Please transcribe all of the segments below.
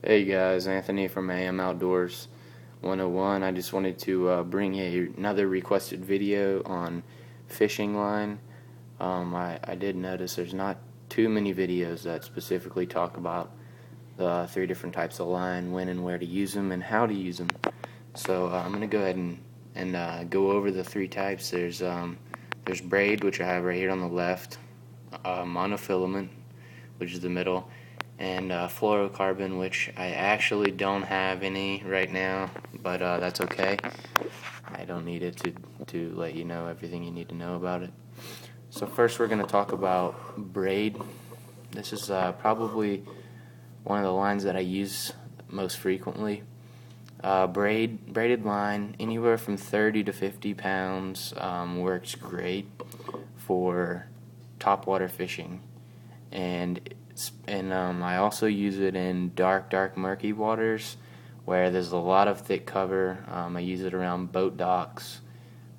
Hey guys, Anthony from AM Outdoors 101. I just wanted to bring another requested video on fishing line. I did notice there's not too many videos that specifically talk about the three different types of line, when and where to use them, and how to use them. So I'm going to go ahead and go over the three types. There's braid, which I have right here on the left, monofilament, which is the middle, and fluorocarbon, which I actually don't have any right now, but that's okay. I don't need it to let you know everything you need to know about it. So first we're going to talk about braid. This is probably one of the lines that I use most frequently. Braided line, anywhere from 30 to 50 pounds, works great for topwater fishing, and I also use it in dark murky waters where there's a lot of thick cover. I use it around boat docks,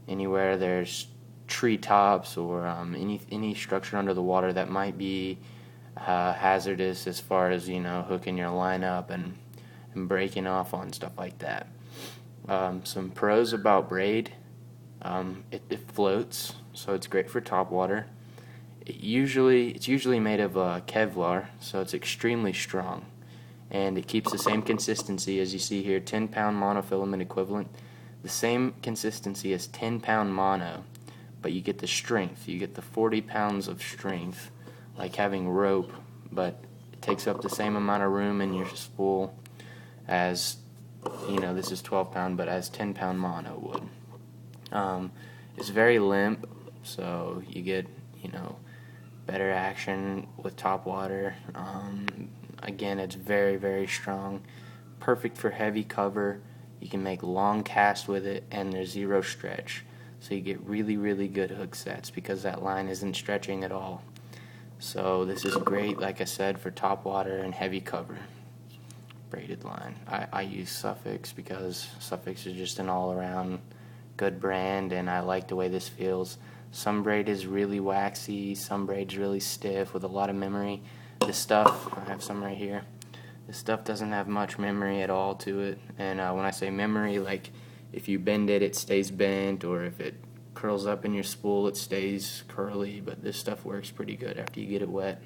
anywhere there's treetops or any structure under the water that might be hazardous as far as hooking your line up and breaking off on stuff like that. Some pros about braid: it floats, so it's great for topwater. It's usually made of Kevlar, so it's extremely strong, and it keeps the same consistency as you see here, 10-pound monofilament equivalent, the same consistency as 10-pound mono, but you get the strength. You get the 40 pounds of strength, like having rope, but it takes up the same amount of room in your spool as, this is 12-pound, but as 10-pound mono would. It's very limp, so you get, better action with top water. Again, it's very strong, perfect for heavy cover. You can make long casts with it, and there's zero stretch, so you get really good hook sets because that line isn't stretching at all. So this is great, like I said, for top water and heavy cover. Braided line. I use Suffix because Suffix is just an all-around good brand, and I like the way this feels. Some braid is really waxy, some braid's really stiff with a lot of memory. This stuff, I have some right here, this stuff doesn't have much memory at all to it. And when I say memory, like if you bend it, it stays bent, or if it curls up in your spool, it stays curly. But this stuff works pretty good after you get it wet.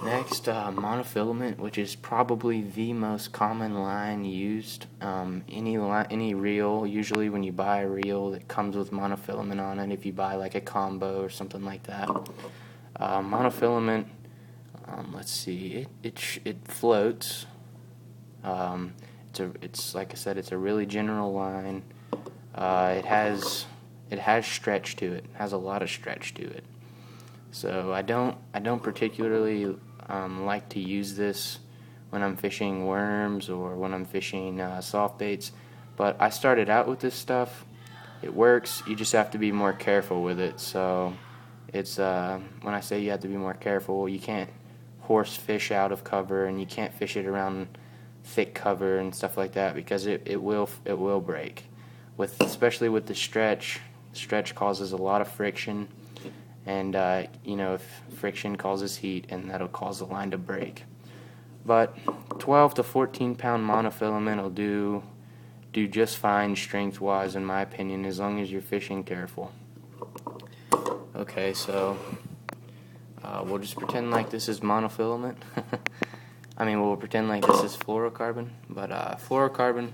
Next, monofilament, which is probably the most common line used. Any reel, usually when you buy a reel, it comes with monofilament on it. If you buy like a combo or something like that, monofilament. Let's see, it floats. It's like I said, it's a really general line. It has stretch to it. Has a lot of stretch to it. So I don't particularly like to use this when I'm fishing worms or when I'm fishing soft baits, but I started out with this stuff. It works. You just have to be more careful with it. So it's when I say you have to be more careful, you can't horse fish out of cover, and you can't fish it around thick cover and stuff like that because it will break. Especially with the stretch. Stretch causes a lot of friction. And if friction causes heat, and that'll cause the line to break. But 12 to 14 pound monofilament will do just fine strength wise, in my opinion, as long as you're fishing careful. Okay, so we'll just pretend like this is monofilament. We'll pretend like this is fluorocarbon, but fluorocarbon,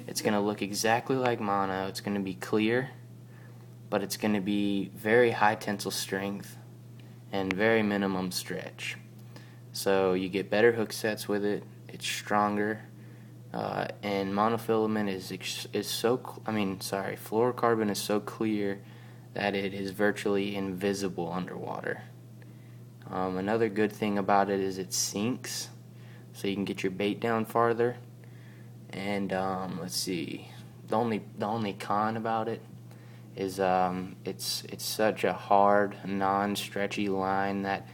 it's going to look exactly like mono. It's going to be clear, but it's going to be very high tensile strength and very minimum stretch. So you get better hook sets with it. It's stronger, and monofilament fluorocarbon is so clear that it is virtually invisible underwater. Another good thing about it is it sinks, so you can get your bait down farther. And let's see, the only con about it is it's such a hard, non-stretchy line that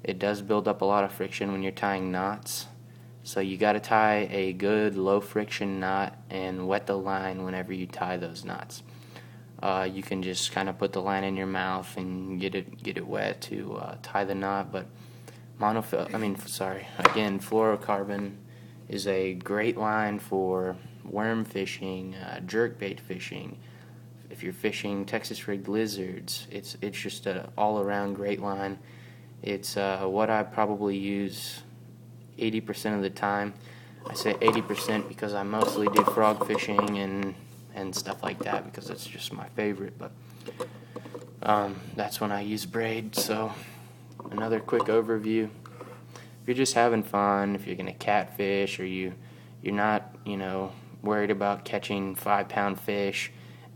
it does build up a lot of friction when you're tying knots. So you got to tie a good low friction knot and wet the line whenever you tie those knots. You can just kind of put the line in your mouth and get it wet to tie the knot, but Fluorocarbon is a great line for worm fishing, jerkbait fishing. If you're fishing Texas rigged lizards, it's just an all-around great line. It's what I probably use 80% of the time. I say 80% because I mostly do frog fishing and stuff like that because it's just my favorite. But that's when I use braid. So another quick overview. If you're just having fun, if you're gonna catfish, or you're not worried about catching 5-pound fish,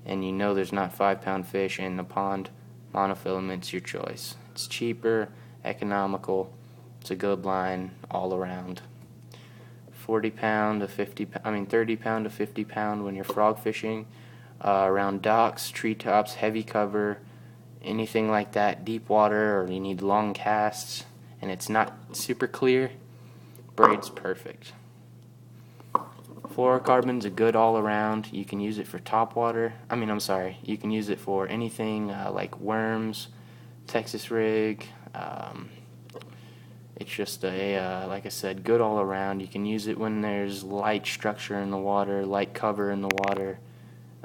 and there's not 5-pound fish in the pond, monofilament's your choice. It's cheaper, economical. It's a good line all around. 30-pound to 50-pound when you're frog fishing, around docks, treetops, heavy cover, anything like that, deep water, or you need long casts and it's not super clear, braid's perfect. Fluorocarbon's a good all around. You can use it for topwater. You can use it for anything like worms, Texas rig. It's just like I said, good all around. You can use it when there's light structure in the water, light cover in the water.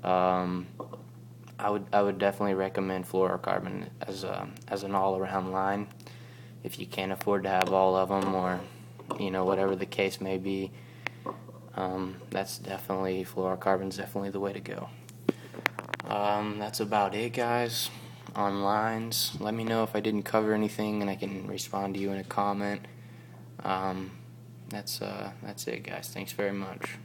I would definitely recommend fluorocarbon as an all around line. If you can't afford to have all of them, or whatever the case may be, fluorocarbon's definitely the way to go. That's about it, guys. On lines, let me know if I didn't cover anything, and I can respond to you in a comment. That's it, guys. Thanks very much.